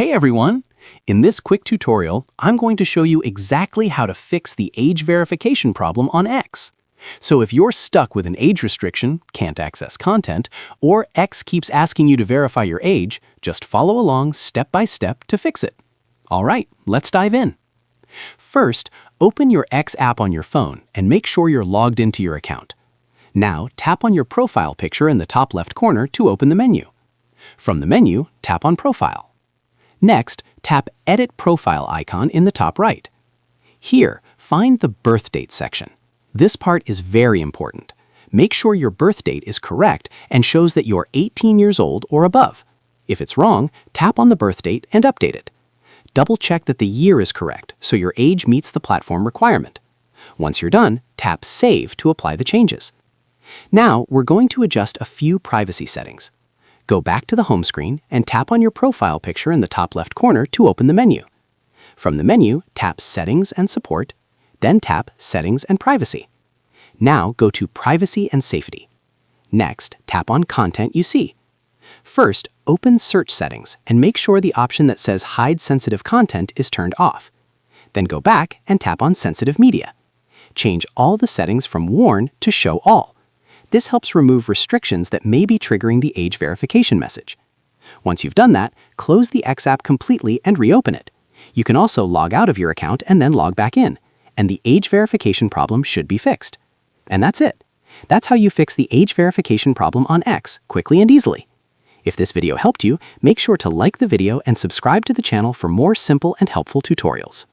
Hey everyone! In this quick tutorial, I'm going to show you exactly how to fix the age verification problem on X. So if you're stuck with an age restriction, can't access content, or X keeps asking you to verify your age, just follow along step by step to fix it. All right, let's dive in. First, open your X app on your phone and make sure you're logged into your account. Now, tap on your profile picture in the top left corner to open the menu. From the menu, tap on Profile. Next, tap Edit Profile icon in the top right. Here, find the birth date section. This part is very important. Make sure your birth date is correct and shows that you're 18 years old or above. If it's wrong, tap on the birth date and update it. Double-check that the year is correct so your age meets the platform requirement. Once you're done, tap Save to apply the changes. Now, we're going to adjust a few privacy settings. Go back to the home screen and tap on your profile picture in the top left corner to open the menu. From the menu, tap Settings and Support, then tap Settings and Privacy. Now go to Privacy and Safety. Next, tap on Content You See. First, open Search Settings and make sure the option that says Hide Sensitive Content is turned off. Then go back and tap on Sensitive Media. Change all the settings from Warn to Show All. This helps remove restrictions that may be triggering the age verification message. Once you've done that, close the X app completely and reopen it. You can also log out of your account and then log back in, and the age verification problem should be fixed. And that's it. That's how you fix the age verification problem on X quickly and easily. If this video helped you, make sure to like the video and subscribe to the channel for more simple and helpful tutorials.